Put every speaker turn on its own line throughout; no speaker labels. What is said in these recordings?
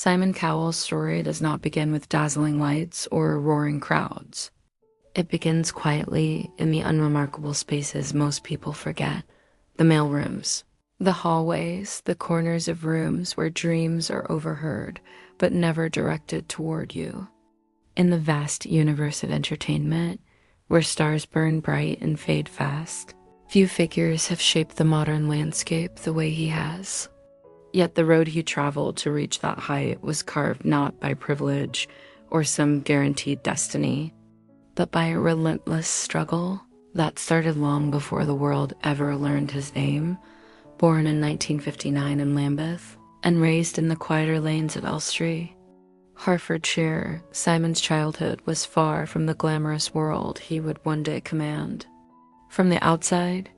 Simon Cowell's story does not begin with dazzling lights or roaring crowds. It begins quietly in the unremarkable spaces most people forget, the mailrooms. The hallways, the corners of rooms where dreams are overheard, but never directed toward you. In the vast universe of entertainment, where stars burn bright and fade fast, few figures have shaped the modern landscape the way he has. Yet the road he traveled to reach that height was carved not by privilege or some guaranteed destiny, but by a relentless struggle that started long before the world ever learned his name. Born in 1959 in Lambeth and raised in the quieter lanes of Elstree, Hertfordshire, Simon's childhood was far from the glamorous world he would one day command. From the outside,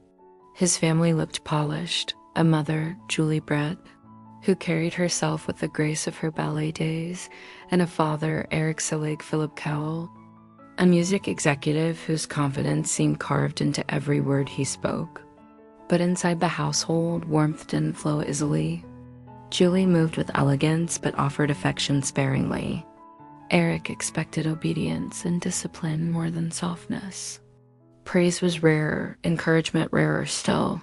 his family looked polished, a mother, Julie Brett, who carried herself with the grace of her ballet days, and a father, Eric Selig Philip Cowell, a music executive whose confidence seemed carved into every word he spoke. But inside the household, warmth didn't flow easily. Julie moved with elegance, but offered affection sparingly. Eric expected obedience and discipline more than softness. Praise was rare, encouragement rarer still.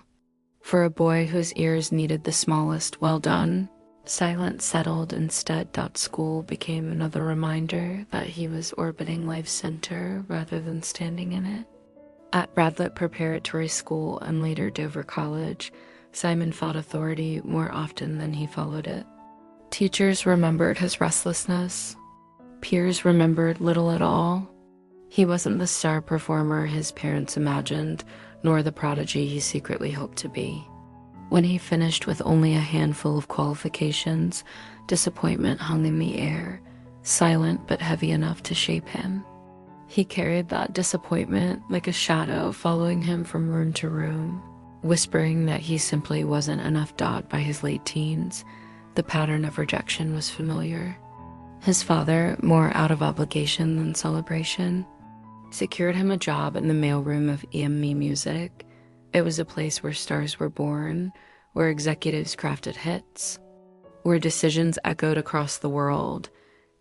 For a boy whose ears needed the smallest "well done," silence settled instead. School became another reminder that he was orbiting life's center rather than standing in it. At Radlett Preparatory School and later Dover College, Simon fought authority more often than he followed it. Teachers remembered his restlessness. Peers remembered little at all. He wasn't the star performer his parents imagined, nor the prodigy he secretly hoped to be. When he finished with only a handful of qualifications, disappointment hung in the air, silent but heavy enough to shape him. He carried that disappointment like a shadow following him from room to room, whispering that he simply wasn't enough. By his late teens, the pattern of rejection was familiar. His father, more out of obligation than celebration, secured him a job in the mailroom of EME Music. It was a place where stars were born, where executives crafted hits, where decisions echoed across the world,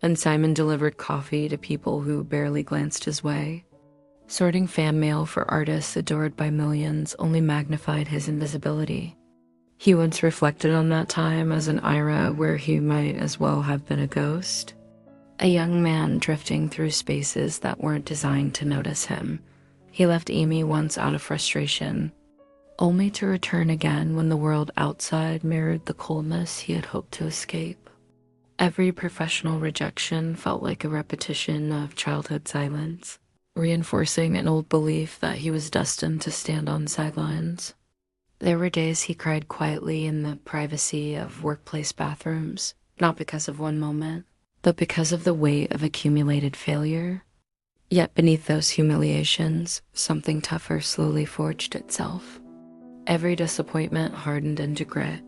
and Simon delivered coffee to people who barely glanced his way. Sorting fan mail for artists adored by millions only magnified his invisibility. He once reflected on that time as an era where he might as well have been a ghost, a young man drifting through spaces that weren't designed to notice him. He left Amy once out of frustration, only to return again when the world outside mirrored the coldness he had hoped to escape. Every professional rejection felt like a repetition of childhood silence, reinforcing an old belief that he was destined to stand on sidelines. There were days he cried quietly in the privacy of workplace bathrooms, not because of one moment, but because of the weight of accumulated failure. Yet beneath those humiliations, something tougher slowly forged itself. Every disappointment hardened into grit.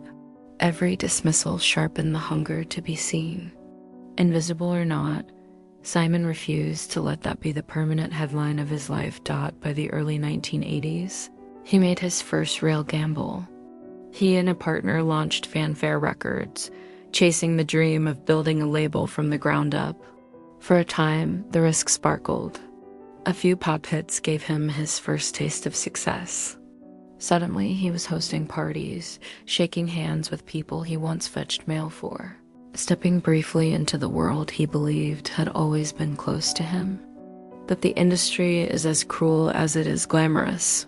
Every dismissal sharpened the hunger to be seen. Invisible or not, Simon refused to let that be the permanent headline of his life. By the early 1980s, he made his first real gamble. He and a partner launched Fanfare Records, chasing the dream of building a label from the ground up. For a time, the risk sparkled. A few pop hits gave him his first taste of success. Suddenly, he was hosting parties, shaking hands with people he once fetched mail for, stepping briefly into the world he believed had always been close to him. But the industry is as cruel as it is glamorous.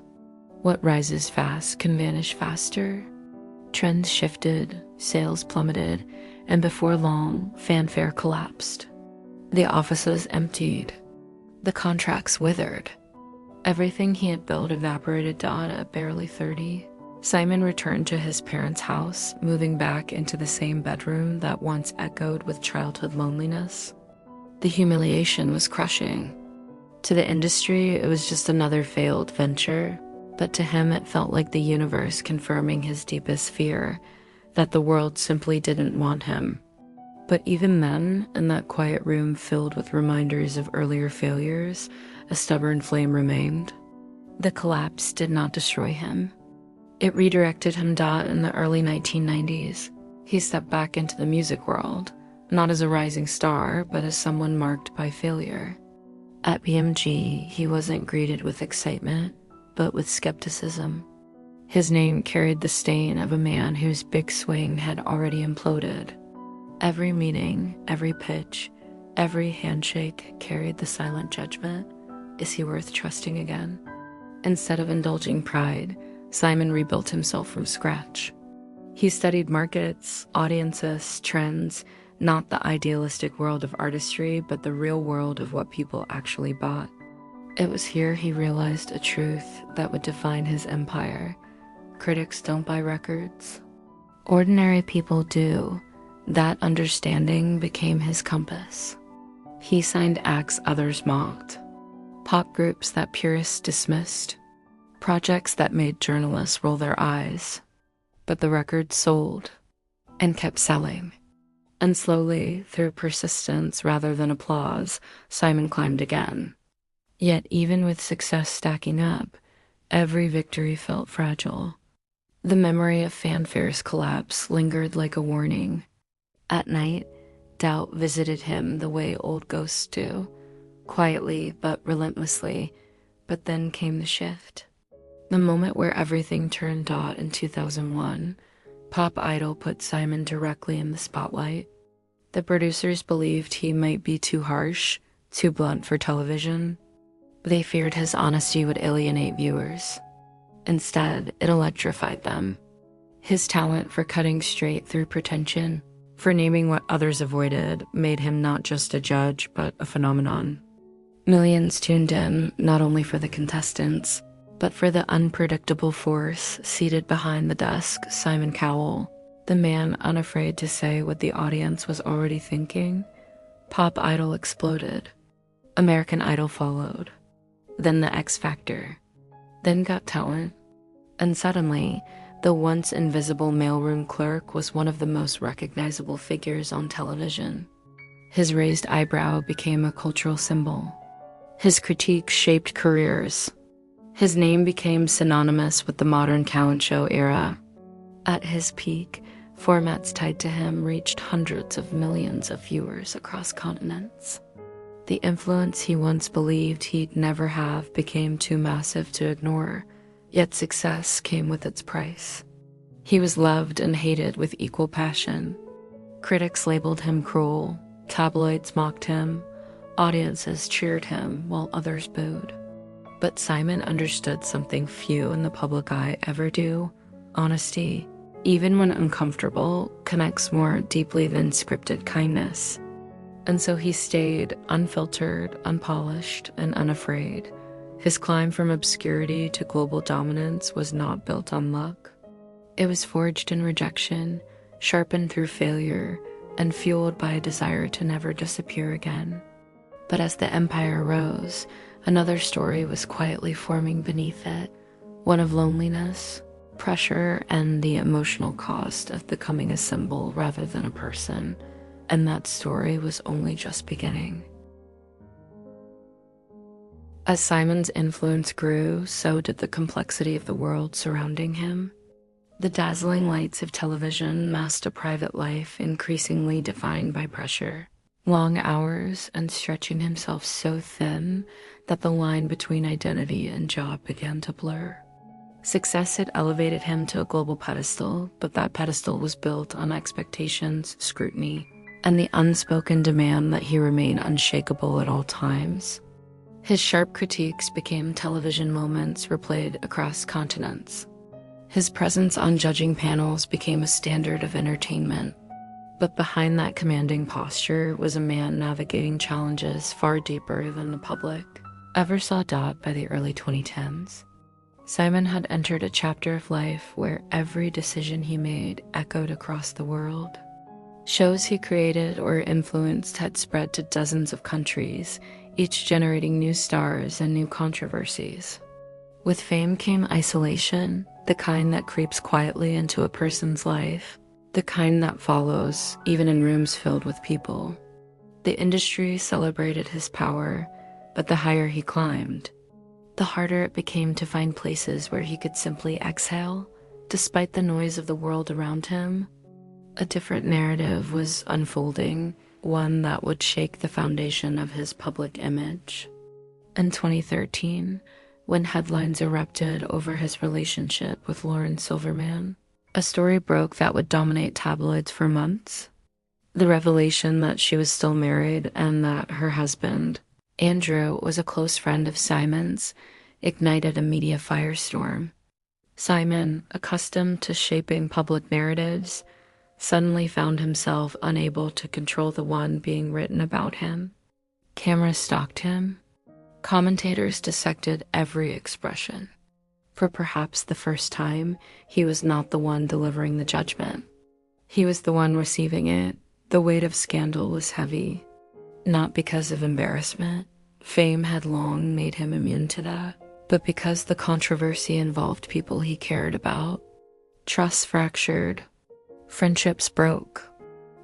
What rises fast can vanish faster. Trends shifted, sales plummeted, and before long, Fanfare collapsed. The offices emptied. The contracts withered. Everything he had built evaporated. At barely 30, Simon returned to his parents' house, moving back into the same bedroom that once echoed with childhood loneliness. The humiliation was crushing. To the industry, it was just another failed venture, but to him it felt like the universe confirming his deepest fear, that the world simply didn't want him. But even then, in that quiet room filled with reminders of earlier failures, a stubborn flame remained. The collapse did not destroy him. It redirected him. In the early 1990s, he stepped back into the music world, not as a rising star, but as someone marked by failure. At BMG, he wasn't greeted with excitement, but with skepticism. His name carried the stain of a man whose big swing had already imploded. Every meeting, every pitch, every handshake carried the silent judgment. Is he worth trusting again? Instead of indulging pride, Simon rebuilt himself from scratch. He studied markets, audiences, trends, not the idealistic world of artistry, but the real world of what people actually bought. It was here he realized a truth that would define his empire. Critics don't buy records. Ordinary people do. That understanding became his compass. He signed acts others mocked, pop groups that purists dismissed, projects that made journalists roll their eyes. But the records sold and kept selling. And slowly, through persistence rather than applause, Simon climbed again. Yet even with success stacking up, every victory felt fragile. The memory of fanfare's collapse lingered like a warning. At night, doubt visited him the way old ghosts do, quietly but relentlessly. But then came the shift. The moment where everything turned dot in 2001, Pop Idol put Simon directly in the spotlight. The producers believed he might be too harsh, too blunt for television. They feared his honesty would alienate viewers. Instead, it electrified them. His talent for cutting straight through pretension, for naming what others avoided, made him not just a judge, but a phenomenon. Millions tuned in, not only for the contestants, but for the unpredictable force seated behind the desk, Simon Cowell, the man unafraid to say what the audience was already thinking. Pop Idol exploded. American Idol followed. Then the X Factor. Then Got Talent. And suddenly, the once invisible mailroom clerk was one of the most recognizable figures on television. His raised eyebrow became a cultural symbol. His critique shaped careers. His name became synonymous with the modern talent show era. At his peak, formats tied to him reached hundreds of millions of viewers across continents. The influence he once believed he'd never have became too massive to ignore, yet success came with its price. He was loved and hated with equal passion. Critics labeled him cruel, tabloids mocked him, audiences cheered him while others booed. But Simon understood something few in the public eye ever do. Honesty, even when uncomfortable, connects more deeply than scripted kindness. And so he stayed unfiltered, unpolished, and unafraid. His climb from obscurity to global dominance was not built on luck. It was forged in rejection, sharpened through failure, and fueled by a desire to never disappear again. But as the empire rose, another story was quietly forming beneath it, one of loneliness, pressure, and the emotional cost of becoming a symbol rather than a person. And that story was only just beginning. As Simon's influence grew, so did the complexity of the world surrounding him. The dazzling lights of television masked a private life increasingly defined by pressure, long hours, and stretching himself so thin that the line between identity and job began to blur. Success had elevated him to a global pedestal, but that pedestal was built on expectations, scrutiny, and the unspoken demand that he remain unshakable at all times. His sharp critiques became television moments replayed across continents. His presence on judging panels became a standard of entertainment. But behind that commanding posture was a man navigating challenges far deeper than the public ever saw dot by the early 2010s. Simon had entered a chapter of life where every decision he made echoed across the world. Shows he created or influenced had spread to dozens of countries, each generating new stars and new controversies. With fame came isolation, the kind that creeps quietly into a person's life, the kind that follows even in rooms filled with people. The industry celebrated his power, but the higher he climbed, the harder it became to find places where he could simply exhale, despite the noise of the world around him. A different narrative was unfolding, one that would shake the foundation of his public image. In 2013, when headlines erupted over his relationship with Lauren Silverman, a story broke that would dominate tabloids for months. The revelation that she was still married and that her husband, Andrew, was a close friend of Simon's ignited a media firestorm. Simon, accustomed to shaping public narratives, suddenly found himself unable to control the one being written about him. Cameras stalked him. Commentators dissected every expression. For perhaps the first time, he was not the one delivering the judgment. He was the one receiving it. The weight of scandal was heavy, not because of embarrassment. Fame had long made him immune to that, but because the controversy involved people he cared about. Trust fractured, friendships broke,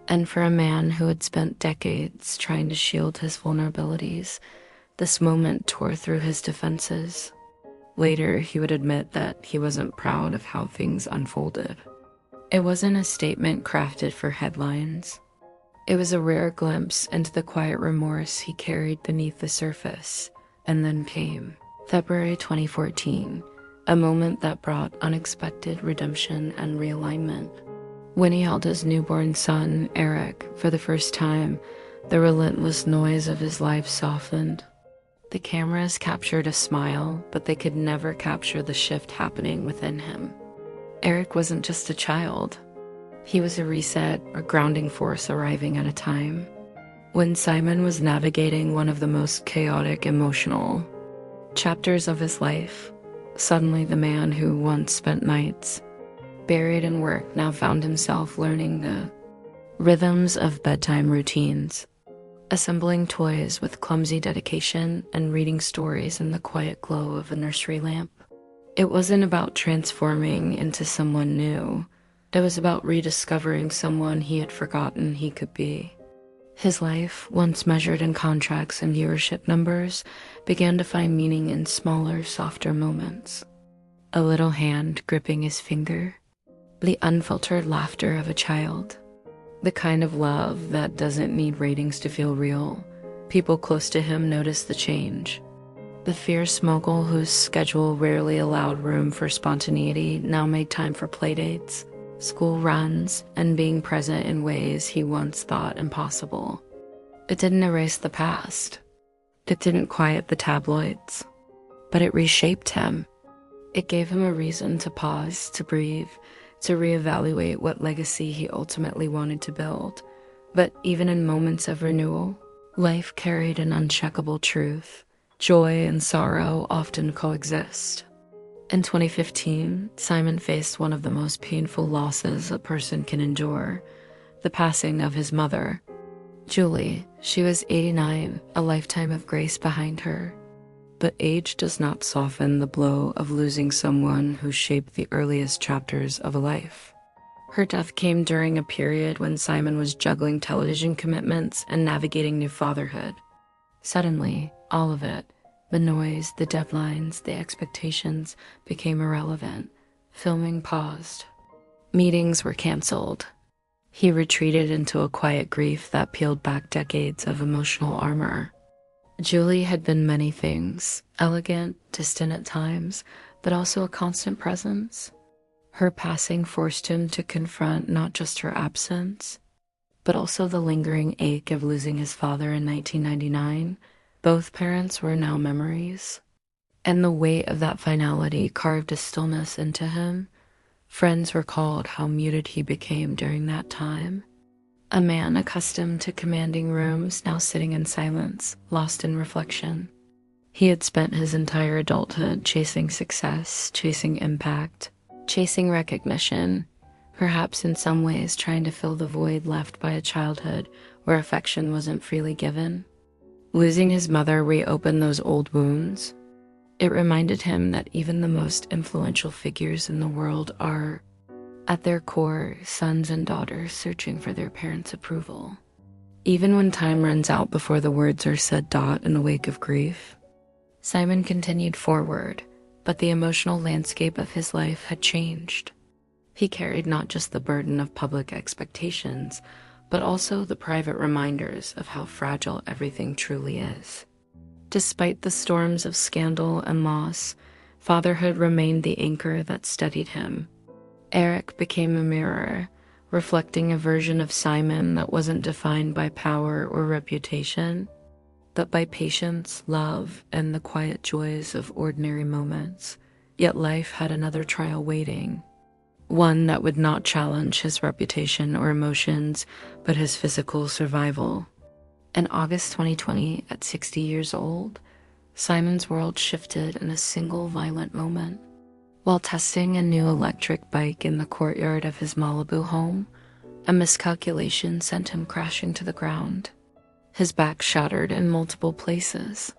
and for a man who had spent decades trying to shield his vulnerabilities, this moment tore through his defenses. Later, he would admit that he wasn't proud of how things unfolded. It wasn't a statement crafted for headlines. It was a rare glimpse into the quiet remorse he carried beneath the surface. And then came February 2014, a moment that brought unexpected redemption and realignment. When he held his newborn son, Eric, for the first time, the relentless noise of his life softened. The cameras captured a smile, but they could never capture the shift happening within him. Eric wasn't just a child. He was a reset, a grounding force arriving at a time when Simon was navigating one of the most chaotic emotional chapters of his life. Suddenly, the man who once spent nights buried in work now found himself learning the rhythms of bedtime routines, assembling toys with clumsy dedication and reading stories in the quiet glow of a nursery lamp. It wasn't about transforming into someone new. It was about rediscovering someone he had forgotten he could be. His life, once measured in contracts and viewership numbers, began to find meaning in smaller, softer moments. A little hand gripping his finger, the unfiltered laughter of a child, the kind of love that doesn't need ratings to feel real. People close to him noticed the change. The fierce mogul whose schedule rarely allowed room for spontaneity now made time for playdates, school runs, and being present in ways he once thought impossible. It didn't erase the past. It didn't quiet the tabloids. But it reshaped him. It gave him a reason to pause, to breathe, to reevaluate what legacy he ultimately wanted to build. But even in moments of renewal, life carried an uncheckable truth. Joy and sorrow often coexist. In 2015, Simon faced one of the most painful losses a person can endure, the passing of his mother. Julie, she was 89, a lifetime of grace behind her. But age does not soften the blow of losing someone who shaped the earliest chapters of a life. Her death came during a period when Simon was juggling television commitments and navigating new fatherhood. Suddenly, all of it, the noise, the deadlines, the expectations, became irrelevant. Filming paused. Meetings were canceled. He retreated into a quiet grief that peeled back decades of emotional armor. Julie had been many things, elegant, distant at times, but also a constant presence. Her passing forced him to confront not just her absence, but also the lingering ache of losing his father in 1999. Both parents were now memories, and the weight of that finality carved a stillness into him. Friends recalled how muted he became during that time. A man accustomed to commanding rooms, now sitting in silence, lost in reflection. He had spent his entire adulthood chasing success, chasing impact, chasing recognition, perhaps in some ways trying to fill the void left by a childhood where affection wasn't freely given. Losing his mother reopened those old wounds. It reminded him that even the most influential figures in the world are, at their core, sons and daughters searching for their parents' approval. Even when time runs out before the words are said in the wake of grief, Simon continued forward, but the emotional landscape of his life had changed. He carried not just the burden of public expectations, but also the private reminders of how fragile everything truly is. Despite the storms of scandal and loss, fatherhood remained the anchor that steadied him. Eric became a mirror, reflecting a version of Simon that wasn't defined by power or reputation, but by patience, love, and the quiet joys of ordinary moments. Yet life had another trial waiting, one that would not challenge his reputation or emotions, but his physical survival. In August 2020, at 60 years old, Simon's world shifted in a single violent moment. While testing a new electric bike in the courtyard of his Malibu home, a miscalculation sent him crashing to the ground. His back shattered in multiple places.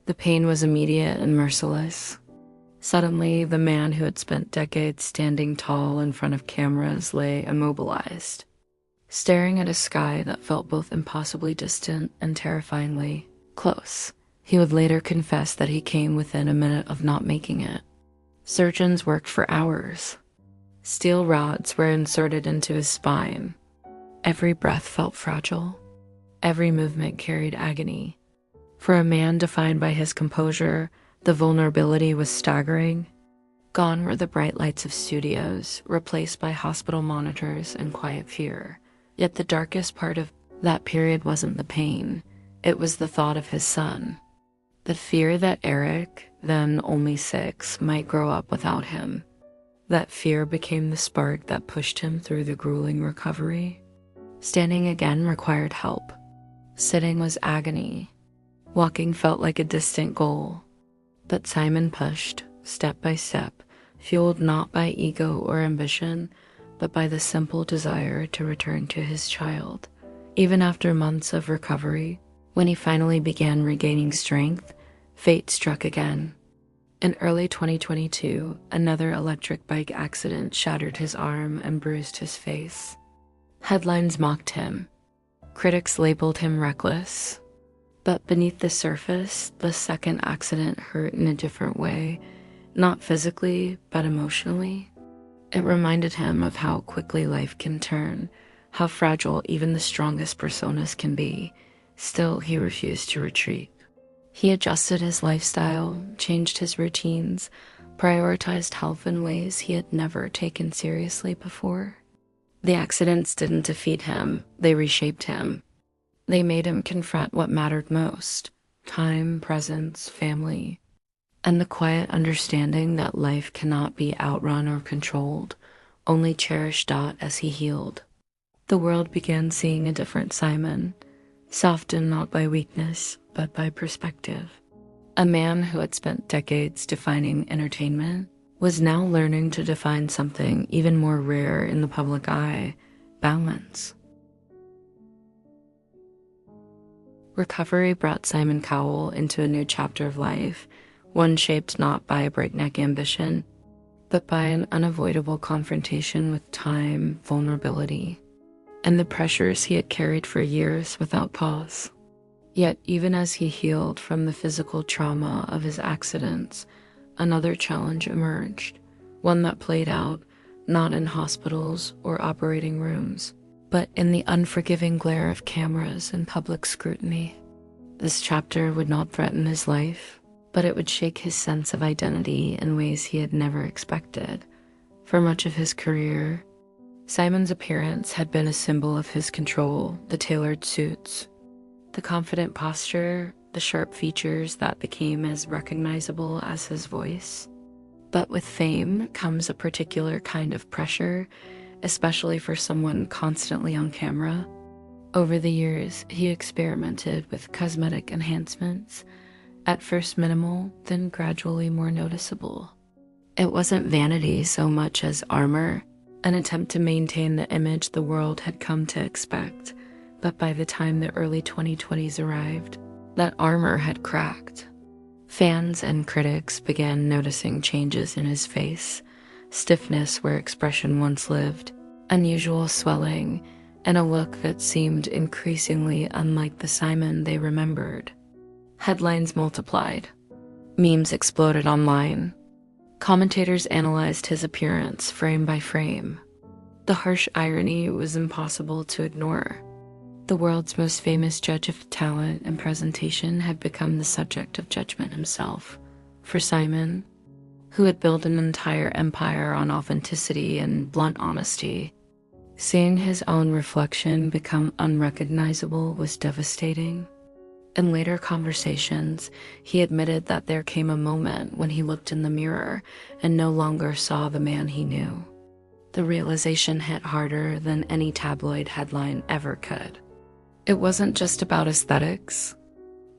The pain was immediate and merciless. Suddenly, the man who had spent decades standing tall in front of cameras lay immobilized, staring at a sky that felt both impossibly distant and terrifyingly close. He would later confess that he came within a minute of not making it. Surgeons worked for hours. Steel rods were inserted into his spine. Every breath felt fragile. Every movement carried agony. For a man defined by his composure, the vulnerability was staggering. Gone were the bright lights of studios, replaced by hospital monitors and quiet fear. Yet the darkest part of that period wasn't the pain. It was the thought of his son. The fear that Eric, then only 6, might grow up without him. That fear became the spark that pushed him through the grueling recovery. Standing again required help. Sitting was agony. Walking felt like a distant goal. But Simon pushed, step by step, fueled not by ego or ambition, but by the simple desire to return to his child. Even after months of recovery, when he finally began regaining strength, fate struck again. In early 2022, another electric bike accident shattered his arm and bruised his face. Headlines mocked him. Critics labeled him reckless. But beneath the surface, the second accident hurt in a different way, not physically, but emotionally. It reminded him of how quickly life can turn, how fragile even the strongest personas can be. Still, he refused to retreat. He adjusted his lifestyle, changed his routines, prioritized health in ways he had never taken seriously before. The accidents didn't defeat him, they reshaped him. They made him confront what mattered most: time, presence, family, and the quiet understanding that life cannot be outrun or controlled, only cherished as he healed. The world began seeing a different Simon, softened not by weakness, but by perspective. A man who had spent decades defining entertainment was now learning to define something even more rare in the public eye: balance. Recovery brought Simon Cowell into a new chapter of life, one shaped not by a breakneck ambition, but by an unavoidable confrontation with time, vulnerability, and the pressures he had carried for years without pause. Yet even as he healed from the physical trauma of his accidents, another challenge emerged, one that played out not in hospitals or operating rooms, but in the unforgiving glare of cameras and public scrutiny. This chapter would not threaten his life, but it would shake his sense of identity in ways he had never expected. For much of his career, Simon's appearance had been a symbol of his control: the tailored suits, the confident posture, the sharp features that became as recognizable as his voice. But with fame comes a particular kind of pressure, especially for someone constantly on camera. Over the years, he experimented with cosmetic enhancements, at first minimal, then gradually more noticeable. It wasn't vanity so much as armor, an attempt to maintain the image the world had come to expect. But by the time the early 2020s arrived, that armor had cracked. Fans and critics began noticing changes in his face: stiffness where expression once lived, unusual swelling, and a look that seemed increasingly unlike the Simon they remembered. Headlines multiplied. Memes exploded online. Commentators analyzed his appearance frame by frame. The harsh irony was impossible to ignore. The world's most famous judge of talent and presentation had become the subject of judgment himself. For Simon, who had built an entire empire on authenticity and blunt honesty, seeing his own reflection become unrecognizable was devastating. In later conversations, he admitted that there came a moment when he looked in the mirror and no longer saw the man he knew. The realization hit harder than any tabloid headline ever could. It wasn't just about aesthetics.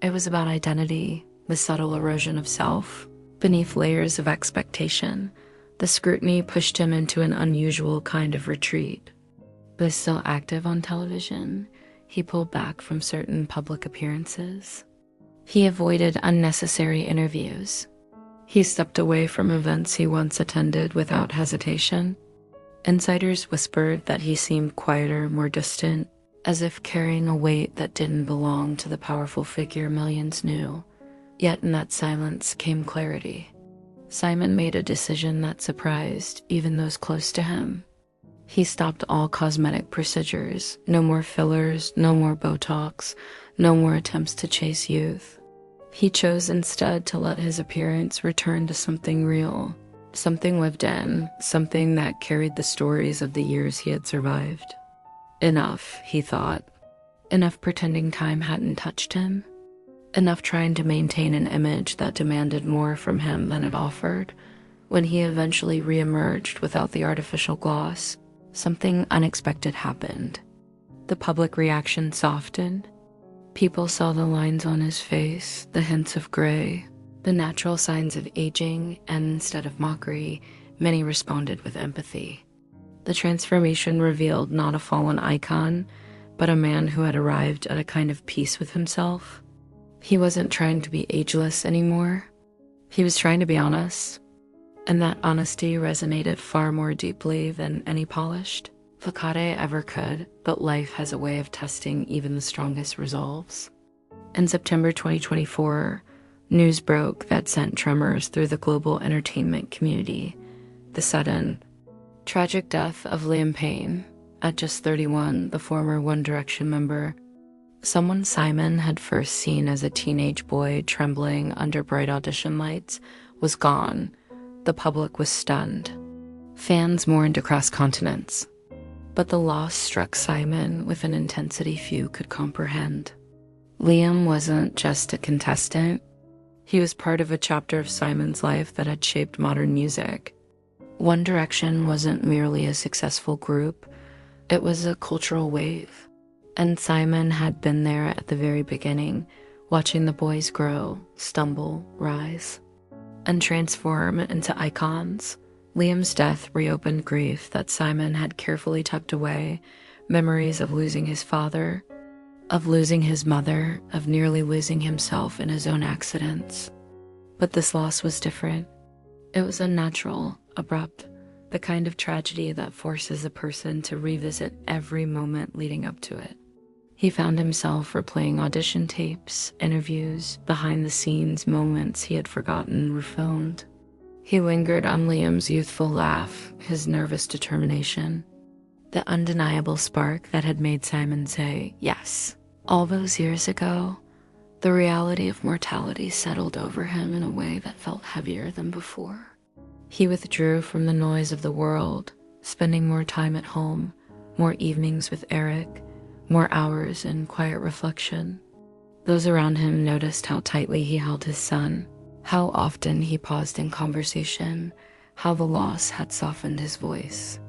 It was about identity, the subtle erosion of self. Beneath layers of expectation, the scrutiny pushed him into an unusual kind of retreat. But still active on television, he pulled back from certain public appearances. He avoided unnecessary interviews. He stepped away from events he once attended without hesitation. Insiders whispered that he seemed quieter, more distant, as if carrying a weight that didn't belong to the powerful figure millions knew. Yet in that silence came clarity. Simon made a decision that surprised even those close to him. He stopped all cosmetic procedures. No more fillers, no more Botox, no more attempts to chase youth. He chose instead to let his appearance return to something real, something lived in, something that carried the stories of the years he had survived. Enough, he thought. Enough pretending time hadn't touched him. Enough trying to maintain an image that demanded more from him than it offered. When he eventually re-emerged without the artificial gloss, something unexpected happened. The public reaction softened. People saw the lines on his face, the hints of gray, the natural signs of aging, and instead of mockery, many responded with empathy. The transformation revealed not a fallen icon, but a man who had arrived at a kind of peace with himself. He wasn't trying to be ageless anymore. He was trying to be honest. And that honesty resonated far more deeply than any polished facade ever could, but life has a way of testing even the strongest resolves. In September 2024, news broke that sent tremors through the global entertainment community. The sudden, tragic death of Liam Payne. At just 31, the former One Direction member, someone Simon had first seen as a teenage boy trembling under bright audition lights, was gone. The public was stunned. Fans mourned across continents. But the loss struck Simon with an intensity few could comprehend. Liam wasn't just a contestant. He was part of a chapter of Simon's life that had shaped modern music. One Direction wasn't merely a successful group. It was a cultural wave. And Simon had been there at the very beginning, watching the boys grow, stumble, rise, and transform into icons. Liam's death reopened grief that Simon had carefully tucked away, memories of losing his father, of losing his mother, of nearly losing himself in his own accidents. But this loss was different. It was unnatural, abrupt, the kind of tragedy that forces a person to revisit every moment leading up to it. He found himself replaying audition tapes, interviews, behind-the-scenes moments he had forgotten were filmed. He lingered on Liam's youthful laugh, his nervous determination, the undeniable spark that had made Simon say, yes. All those years ago, the reality of mortality settled over him in a way that felt heavier than before. He withdrew from the noise of the world, spending more time at home, more evenings with Eric, more hours in quiet reflection. Those around him noticed how tightly he held his son, how often he paused in conversation, how the loss had softened his voice.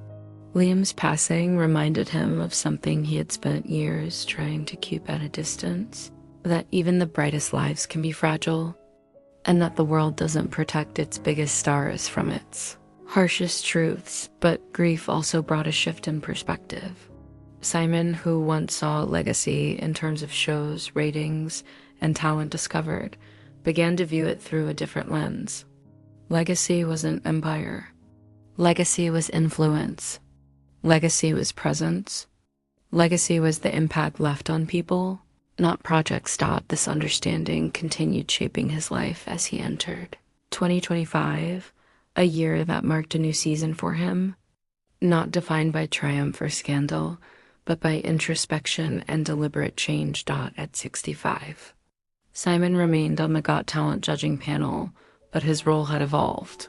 Liam's passing reminded him of something he had spent years trying to keep at a distance, that even the brightest lives can be fragile, and that the world doesn't protect its biggest stars from its harshest truths, but grief also brought a shift in perspective. Simon, who once saw legacy in terms of shows, ratings, and talent discovered, began to view it through a different lens. Legacy wasn't empire. Legacy was influence. Legacy was presence. Legacy was the impact left on people, not projects stopped. This understanding continued shaping his life as he entered 2025, a year that marked a new season for him, not defined by triumph or scandal, but by introspection and deliberate change. At 65, Simon remained on the Got Talent judging panel, but his role had evolved.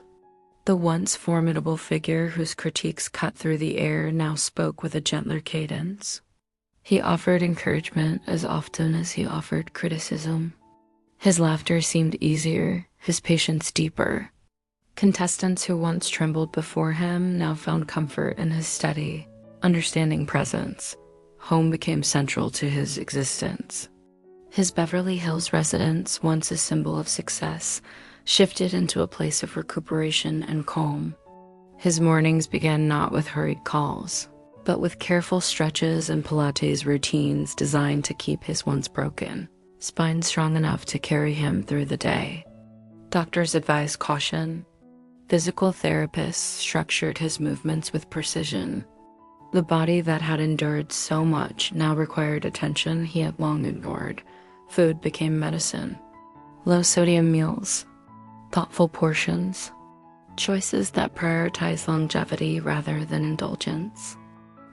The once formidable figure whose critiques cut through the air now spoke with a gentler cadence. He offered encouragement as often as he offered criticism. His laughter seemed easier, his patience deeper. Contestants who once trembled before him now found comfort in his steady, understanding presence. Home became central to his existence. His Beverly Hills residence, once a symbol of success, shifted into a place of recuperation and calm. His mornings began not with hurried calls, but with careful stretches and Pilates routines designed to keep his once broken spine strong enough to carry him through the day. Doctors advised caution. Physical therapists structured his movements with precision. The body that had endured so much now required attention he had long ignored. Food became medicine. Low-sodium meals, thoughtful portions, choices that prioritize longevity rather than indulgence.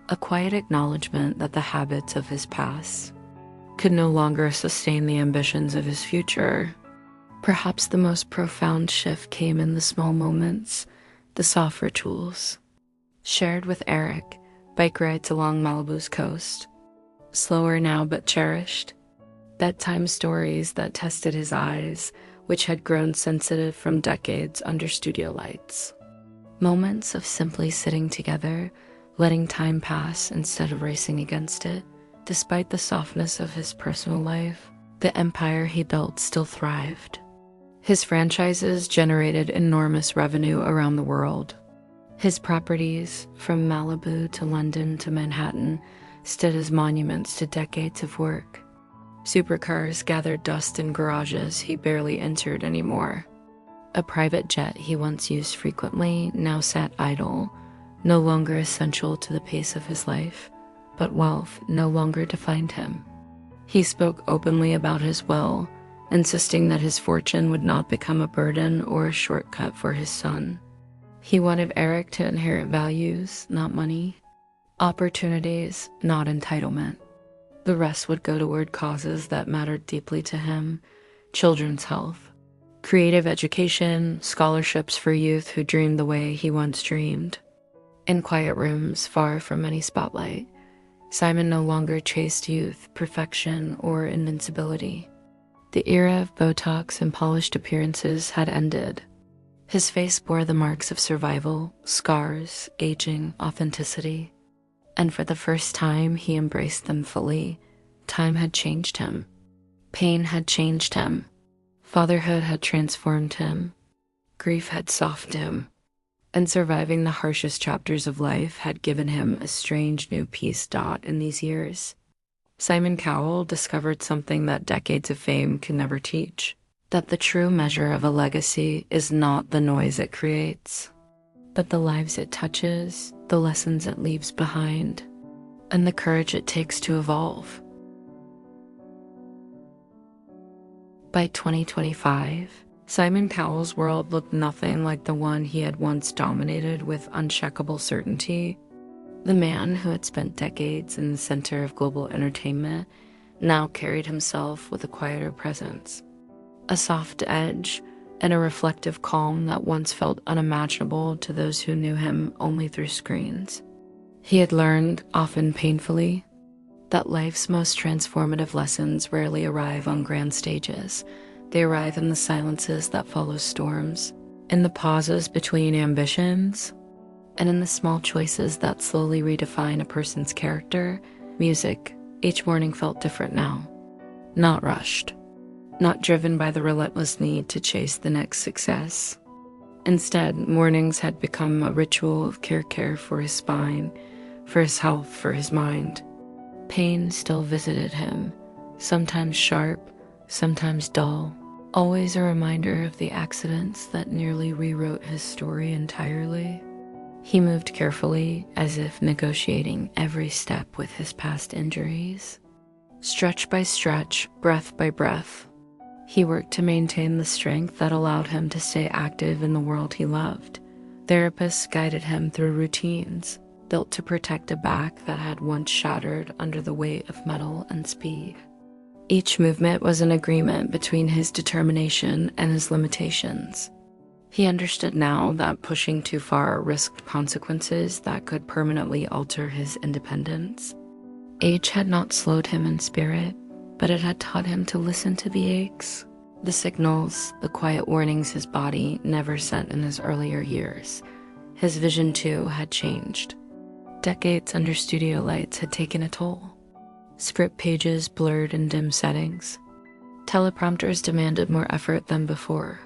A quiet acknowledgement that the habits of his past could no longer sustain the ambitions of his future. Perhaps the most profound shift came in the small moments, the soft rituals. Shared with Eric, bike rides along Malibu's coast. Slower now but cherished. Bedtime stories that tested his eyes, which had grown sensitive from decades under studio lights. Moments of simply sitting together, letting time pass instead of racing against it. Despite the softness of his personal life, the empire he built still thrived. His franchises generated enormous revenue around the world. His properties, from Malibu to London to Manhattan, stood as monuments to decades of work. Supercars gathered dust in garages he barely entered anymore. A private jet he once used frequently now sat idle, no longer essential to the pace of his life, but wealth no longer defined him. He spoke openly about his will, insisting that his fortune would not become a burden or a shortcut for his son. He wanted Eric to inherit values, not money, opportunities, not entitlement. The rest would go toward causes that mattered deeply to him: children's health, creative education, scholarships for youth who dreamed the way he once dreamed. In quiet rooms far from any spotlight, Simon no longer chased youth, perfection, or invincibility. The era of Botox and polished appearances had ended. His face bore the marks of survival, scars, aging, authenticity. And for the first time, he embraced them fully. Time had changed him. Pain had changed him. Fatherhood had transformed him. Grief had softened him. And surviving the harshest chapters of life had given him a strange new peace. In these years, Simon Cowell discovered something that decades of fame can never teach: that the true measure of a legacy is not the noise it creates, but the lives it touches, the lessons it leaves behind, and the courage it takes to evolve. By 2025, Simon Cowell's world looked nothing like the one he had once dominated with unshakable certainty. The man who had spent decades in the center of global entertainment now carried himself with a quieter presence, a soft edge, and a reflective calm that once felt unimaginable to those who knew him only through screens. He had learned, often painfully, that life's most transformative lessons rarely arrive on grand stages. They arrive in the silences that follow storms, in the pauses between ambitions, and in the small choices that slowly redefine a person's character. Music, each morning felt different now. Not rushed, not driven by the relentless need to chase the next success. Instead, mornings had become a ritual of care for his spine, for his health, for his mind. Pain still visited him, sometimes sharp, sometimes dull, always a reminder of the accidents that nearly rewrote his story entirely. He moved carefully, as if negotiating every step with his past injuries. Stretch by stretch, breath by breath, he worked to maintain the strength that allowed him to stay active in the world he loved. Therapists guided him through routines built to protect a back that had once shattered under the weight of metal and speed. Each movement was an agreement between his determination and his limitations. He understood now that pushing too far risked consequences that could permanently alter his independence. Age had not slowed him in spirit, but it had taught him to listen to the aches, the signals, the quiet warnings his body never sent in his earlier years. His vision, too, had changed. Decades under studio lights had taken a toll. Script pages blurred in dim settings. Teleprompters demanded more effort than before.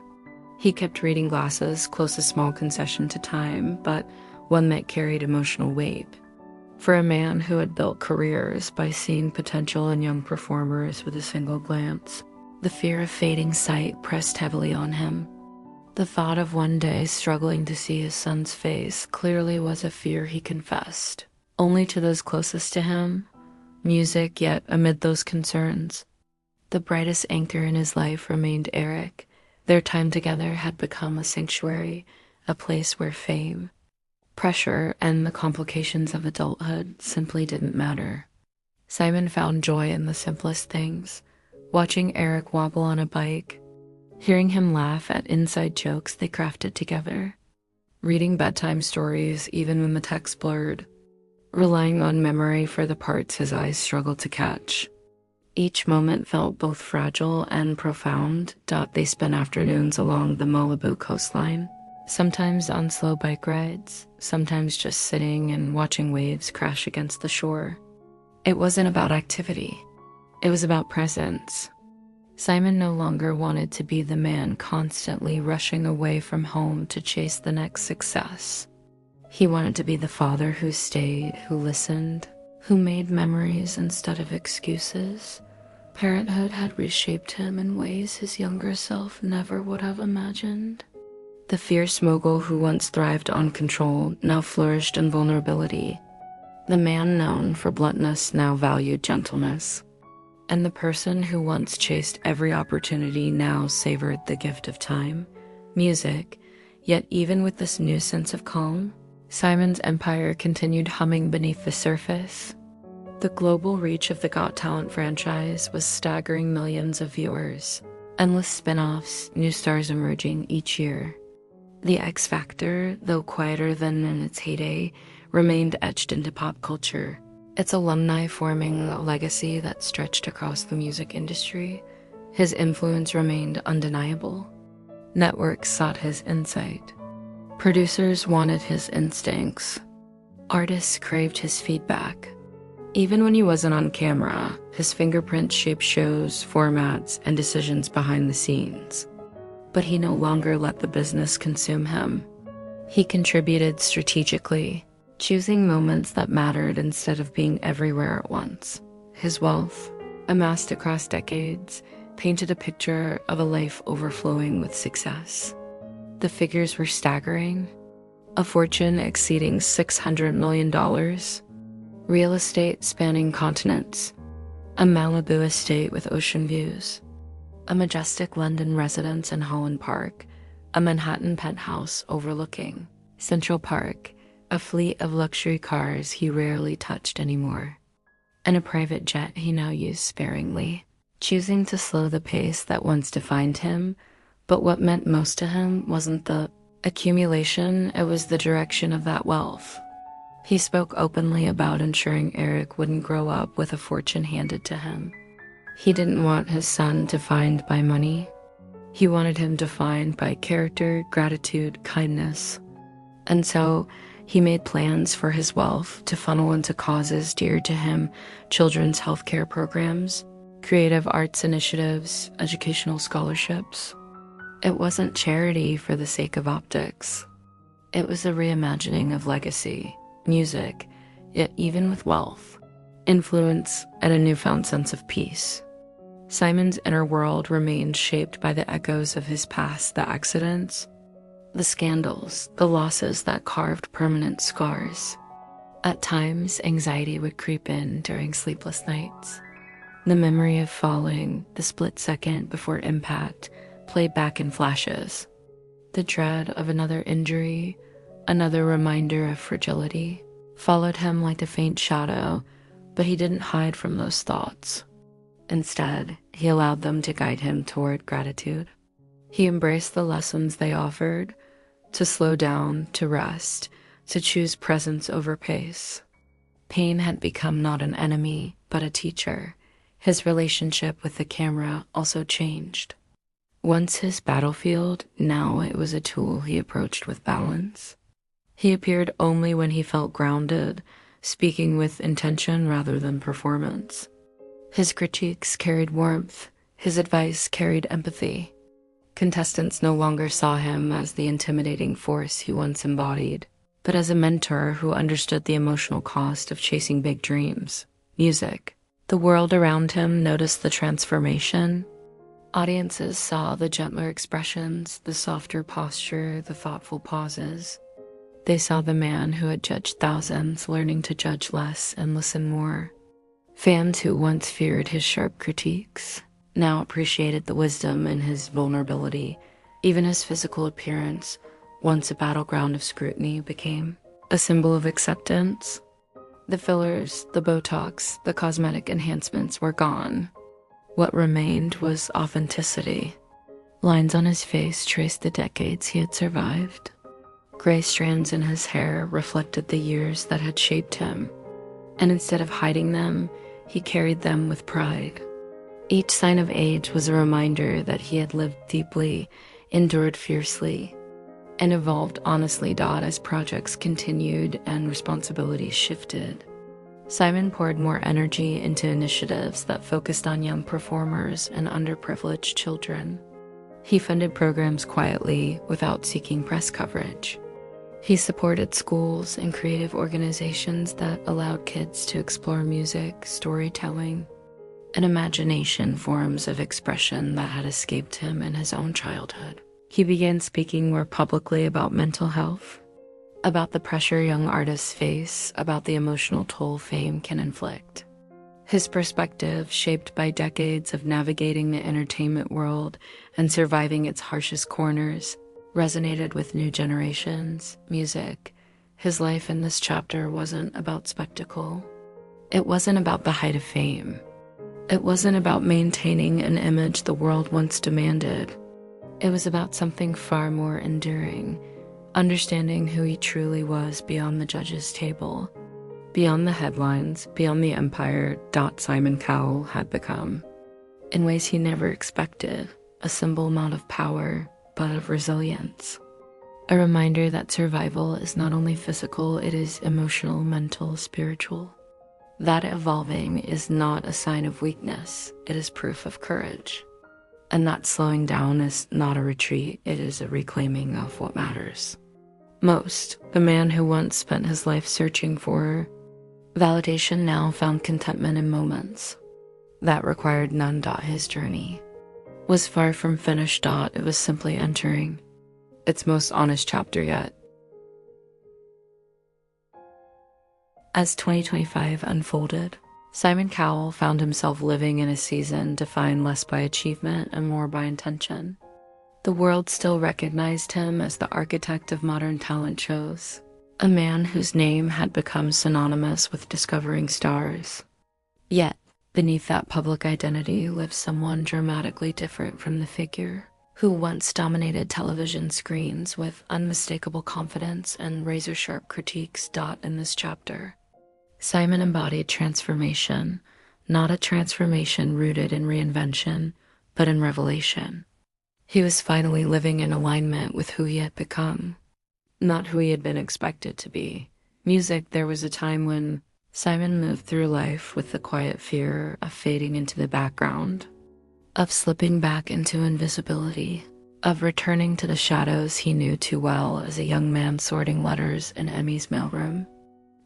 He kept reading glasses, close a small concession to time, but one that carried emotional weight. For a man who had built careers by seeing potential in young performers with a single glance, the fear of fading sight pressed heavily on him. The thought of one day struggling to see his son's face clearly was a fear he confessed, only to those closest to him. Music, yet amid those concerns, the brightest anchor in his life remained Eric. Their time together had become a sanctuary, a place where fame, pressure, and the complications of adulthood simply didn't matter. Simon found joy in the simplest things, watching Eric wobble on a bike, hearing him laugh at inside jokes they crafted together, reading bedtime stories even when the text blurred, relying on memory for the parts his eyes struggled to catch. Each moment felt both fragile and profound. They spent afternoons along the Malibu coastline, sometimes on slow bike rides, sometimes just sitting and watching waves crash against the shore. It wasn't about activity. It was about presence. Simon no longer wanted to be the man constantly rushing away from home to chase the next success. He wanted to be the father who stayed, who listened, who made memories instead of excuses. Parenthood had reshaped him in ways his younger self never would have imagined. The fierce mogul who once thrived on control now flourished in vulnerability. The man known for bluntness now valued gentleness. And the person who once chased every opportunity now savored the gift of time, music. Yet even with this new sense of calm, Simon's empire continued humming beneath the surface. The global reach of the Got Talent franchise was staggering millions of viewers, endless spin-offs, new stars emerging each year. The X Factor, though quieter than in its heyday, remained etched into pop culture, its alumni forming a legacy that stretched across the music industry. His influence remained undeniable. Networks sought his insight. Producers wanted his instincts. Artists craved his feedback. Even when he wasn't on camera, his fingerprints shaped shows, formats, and decisions behind the scenes. But he no longer let the business consume him. He contributed strategically, choosing moments that mattered instead of being everywhere at once. His wealth, amassed across decades, painted a picture of a life overflowing with success. The figures were staggering. A fortune exceeding $600 million, real estate spanning continents, a Malibu estate with ocean views, a majestic London residence in Holland Park, a Manhattan penthouse overlooking Central Park, a fleet of luxury cars he rarely touched anymore, and a private jet he now used sparingly, choosing to slow the pace that once defined him. But what meant most to him wasn't the accumulation, it was the direction of that wealth. He spoke openly about ensuring Eric wouldn't grow up with a fortune handed to him. He didn't want his son defined by money. He wanted him defined by character, gratitude, kindness. And so he made plans for his wealth to funnel into causes dear to him: children's healthcare programs, creative arts initiatives, educational scholarships. It wasn't charity for the sake of optics. It was a reimagining of legacy, music, yet even with wealth, influence, and a newfound sense of peace. Simon's inner world remained shaped by the echoes of his past, the accidents, the scandals, the losses that carved permanent scars. At times, anxiety would creep in during sleepless nights. The memory of falling, the split second before impact, played back in flashes. The dread of another injury, another reminder of fragility, followed him like a faint shadow, but he didn't hide from those thoughts. Instead, he allowed them to guide him toward gratitude. He embraced the lessons they offered, to slow down, to rest, to choose presence over pace. Pain had become not an enemy, but a teacher. His relationship with the camera also changed. Once his battlefield, now it was a tool he approached with balance. He appeared only when he felt grounded, speaking with intention rather than performance. His critiques carried warmth, his advice carried empathy. Contestants no longer saw him as the intimidating force he once embodied, but as a mentor who understood the emotional cost of chasing big dreams. Music. The world around him noticed the transformation. Audiences saw the gentler expressions, the softer posture, the thoughtful pauses. They saw the man who had judged thousands learning to judge less and listen more. Fans who once feared his sharp critiques now appreciated the wisdom in his vulnerability. Even his physical appearance, once a battleground of scrutiny, became a symbol of acceptance. The fillers, the Botox, the cosmetic enhancements were gone. What remained was authenticity. Lines on his face traced the decades he had survived. Gray strands in his hair reflected the years that had shaped him, and instead of hiding them, he carried them with pride. Each sign of age was a reminder that he had lived deeply, endured fiercely, and evolved honestly. As projects continued and responsibilities shifted, Simon poured more energy into initiatives that focused on young performers and underprivileged children. He funded programs quietly without seeking press coverage. He supported schools and creative organizations that allowed kids to explore music, storytelling, and imagination, forms of expression that had escaped him in his own childhood. He began speaking more publicly about mental health, about the pressure young artists face, about the emotional toll fame can inflict. His perspective, shaped by decades of navigating the entertainment world and surviving its harshest corners, resonated with new generations. Music. His life in this chapter wasn't about spectacle. It wasn't about the height of fame. It wasn't about maintaining an image the world once demanded. It was about something far more enduring, understanding who he truly was beyond the judge's table, beyond the headlines, beyond the empire. Simon Cowell had become, in ways he never expected, a symbol not of power, but of resilience. A reminder that survival is not only physical, it is emotional, mental, spiritual. That evolving is not a sign of weakness, it is proof of courage. And that slowing down is not a retreat, it is a reclaiming of what matters most. The man who once spent his life searching for validation now found contentment in moments that required none. His journey was far from finished. It was simply entering its most honest chapter yet. As 2025 unfolded, Simon Cowell found himself living in a season defined less by achievement and more by intention. The world still recognized him as the architect of modern talent shows, a man whose name had become synonymous with discovering stars. Yet, beneath that public identity lived someone dramatically different from the figure who once dominated television screens with unmistakable confidence and razor-sharp critiques. In this chapter, Simon embodied transformation, not a transformation rooted in reinvention, but in revelation. He was finally living in alignment with who he had become, not who he had been expected to be. Music. There was a time when Simon moved through life with the quiet fear of fading into the background, of slipping back into invisibility, of returning to the shadows he knew too well as a young man sorting letters in Emmy's mailroom.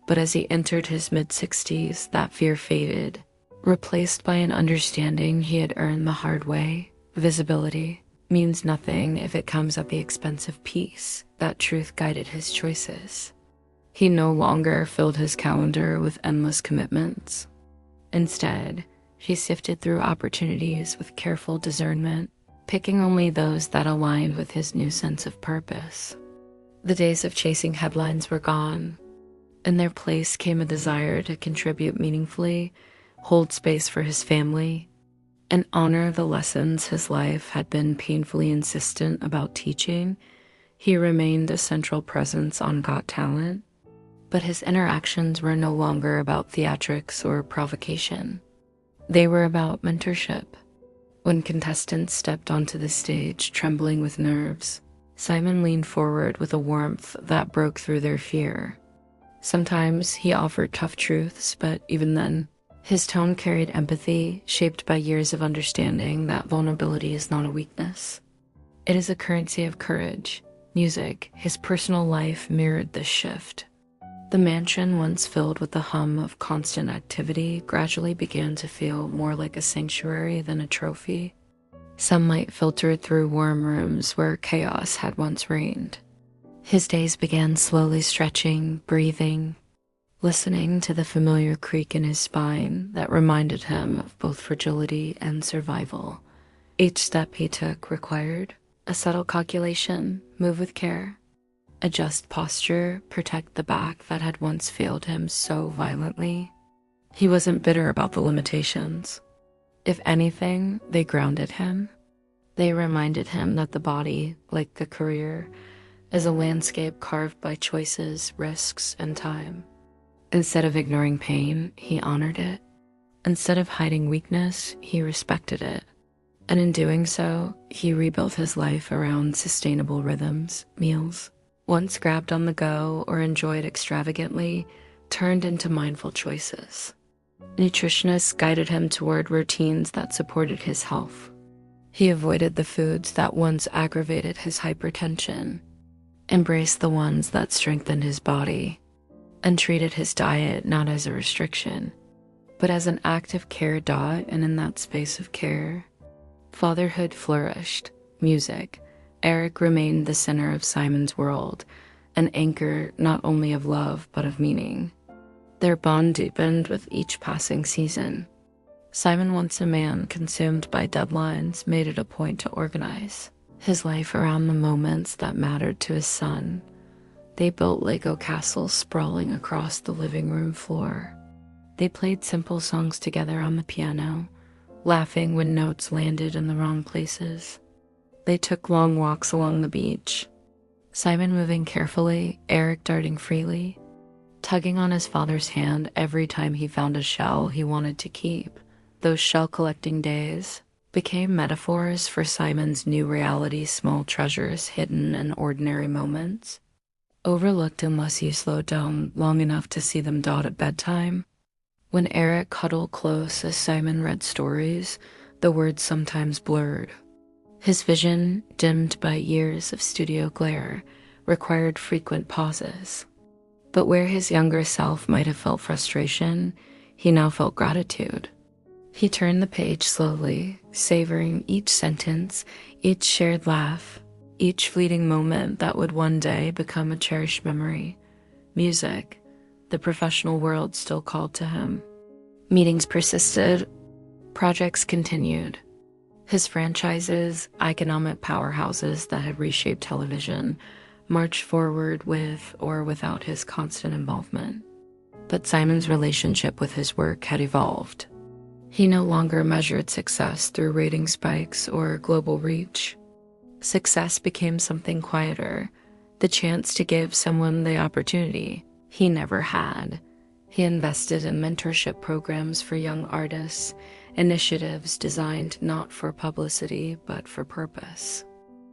But as he entered his mid-60s, that fear faded, replaced by an understanding he had earned the hard way. Visibility means nothing if it comes at the expense of peace. That truth guided his choices. He no longer filled his calendar with endless commitments. Instead, he sifted through opportunities with careful discernment, picking only those that aligned with his new sense of purpose. The days of chasing headlines were gone. In their place came a desire to contribute meaningfully, hold space for his family, and honor the lessons his life had been painfully insistent about teaching. He remained a central presence on Got Talent, but his interactions were no longer about theatrics or provocation. They were about mentorship. When contestants stepped onto the stage trembling with nerves, Simon leaned forward with a warmth that broke through their fear. Sometimes he offered tough truths, but even then, his tone carried empathy, shaped by years of understanding that vulnerability is not a weakness. It is a currency of courage. Music, his personal life, mirrored this shift. The mansion, once filled with the hum of constant activity, gradually began to feel more like a sanctuary than a trophy. Sunlight filtered through warm rooms where chaos had once reigned. His days began slowly stretching, breathing, listening to the familiar creak in his spine that reminded him of both fragility and survival. Each step he took required a subtle calculation, move with care, adjust posture, protect the back that had once failed him so violently. He wasn't bitter about the limitations. If anything, they grounded him. They reminded him that the body, like a career, is a landscape carved by choices, risks, and time. Instead of ignoring pain, he honored it. Instead of hiding weakness, he respected it. And in doing so, he rebuilt his life around sustainable rhythms, meals, once grabbed on the go or enjoyed extravagantly, turned into mindful choices. Nutritionists guided him toward routines that supported his health. He avoided the foods that once aggravated his hypertension, embraced the ones that strengthened his body, and treated his diet not as a restriction, but as an active care dot. And in that space of care, fatherhood flourished. Music, Eric remained the center of Simon's world, an anchor not only of love but of meaning. Their bond deepened with each passing season. Simon, once a man consumed by deadlines, made it a point to organize his life around the moments that mattered to his son. They built Lego castles sprawling across the living room floor. They played simple songs together on the piano, laughing when notes landed in the wrong places. They took long walks along the beach, Simon moving carefully, Eric darting freely, tugging on his father's hand every time he found a shell he wanted to keep. Those shell-collecting days became metaphors for Simon's new reality, small treasures hidden in ordinary moments, overlooked unless you slowed down long enough to see them dot at bedtime. When Eric huddled close as Simon read stories, the words sometimes blurred. His vision, dimmed by years of studio glare, required frequent pauses. But where his younger self might have felt frustration, he now felt gratitude. He turned the page slowly, savoring each sentence, each shared laugh, each fleeting moment that would one day become a cherished memory. Music, the professional world still called to him. Meetings persisted, projects continued. His franchises, economic powerhouses that had reshaped television, marched forward with or without his constant involvement. But Simon's relationship with his work had evolved. He no longer measured success through rating spikes or global reach. Success became something quieter, the chance to give someone the opportunity he never had. He invested in mentorship programs for young artists, initiatives designed not for publicity but for purpose.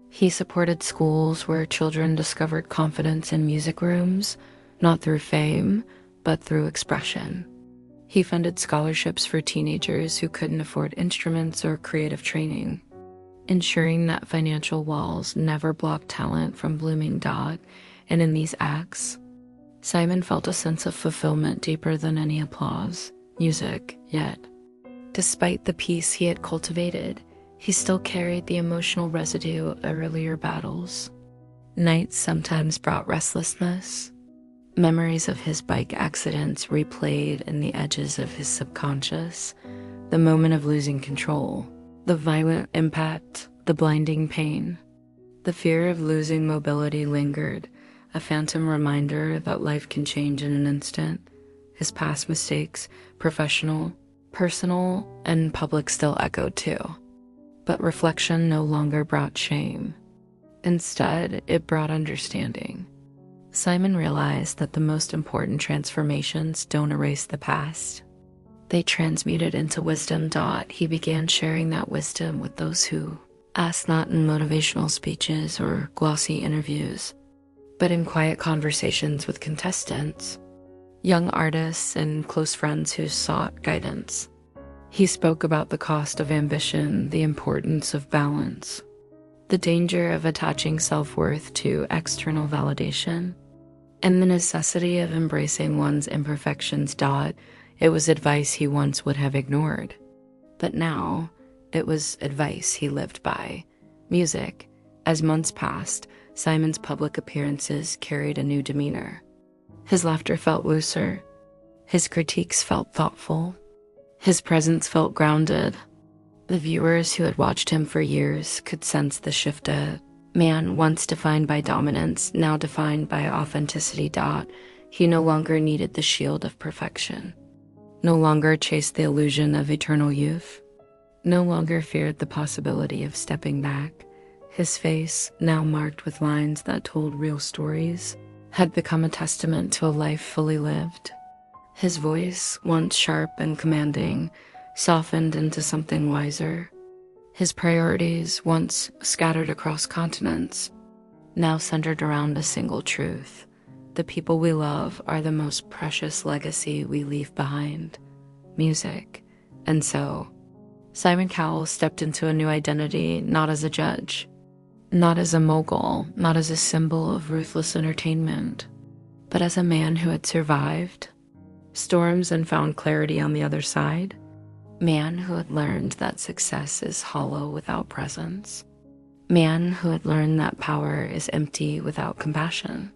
He supported schools where children discovered confidence in music rooms, not through fame, but through expression. He funded scholarships for teenagers who couldn't afford instruments or creative training, ensuring that financial walls never blocked talent from blooming. And in these acts, Simon felt a sense of fulfillment deeper than any applause, music, yet. Despite the peace he had cultivated, he still carried the emotional residue of earlier battles. Nights sometimes brought restlessness. Memories of his bike accidents replayed in the edges of his subconscious, the moment of losing control, the violent impact, the blinding pain. The fear of losing mobility lingered, a phantom reminder that life can change in an instant. His past mistakes, professional, personal, and public, still echoed too. But reflection no longer brought shame. Instead, it brought understanding. Simon realized that the most important transformations don't erase the past. They transmute it into wisdom. He began sharing that wisdom with those who asked, not in motivational speeches or glossy interviews, but in quiet conversations with contestants, young artists, and close friends who sought guidance. He spoke about the cost of ambition, the importance of balance, the danger of attaching self-worth to external validation, and the necessity of embracing one's imperfections. It was advice he once would have ignored, but now it was advice he lived by. Music. As months passed, Simon's public appearances carried a new demeanor. His laughter felt looser. His critiques felt thoughtful. His presence felt grounded. The viewers who had watched him for years could sense the shift. A man once defined by dominance, now defined by authenticity. He no longer needed the shield of perfection, no longer chased the illusion of eternal youth, no longer feared the possibility of stepping back. His face, now marked with lines that told real stories, had become a testament to a life fully lived. His voice, once sharp and commanding, softened into something wiser. His priorities, once scattered across continents, now centered around a single truth. The people we love are the most precious legacy we leave behind. Music. And so, Simon Cowell stepped into a new identity, not as a judge, not as a mogul, not as a symbol of ruthless entertainment, but as a man who had survived storms and found clarity on the other side. Man who had learned that success is hollow without presence. Man who had learned that power is empty without compassion.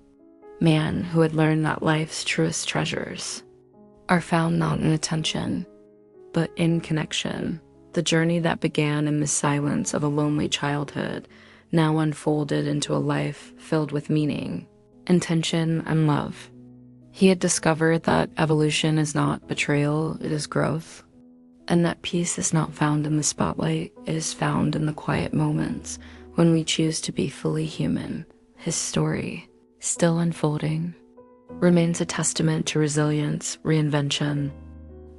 Man who had learned that life's truest treasures are found not in attention, but in connection. The journey that began in the silence of a lonely childhood now unfolded into a life filled with meaning, intention, and love. He had discovered that evolution is not betrayal, it is growth, and that peace is not found in the spotlight, it is found in the quiet moments when we choose to be fully human. His story, still unfolding, remains a testament to resilience, reinvention,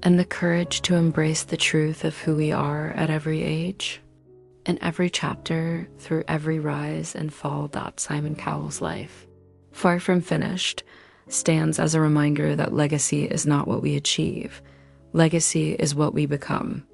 and the courage to embrace the truth of who we are at every age. In every chapter, through every rise and fall, Simon Cowell's life, far from finished, stands as a reminder that legacy is not what we achieve. Legacy is what we become.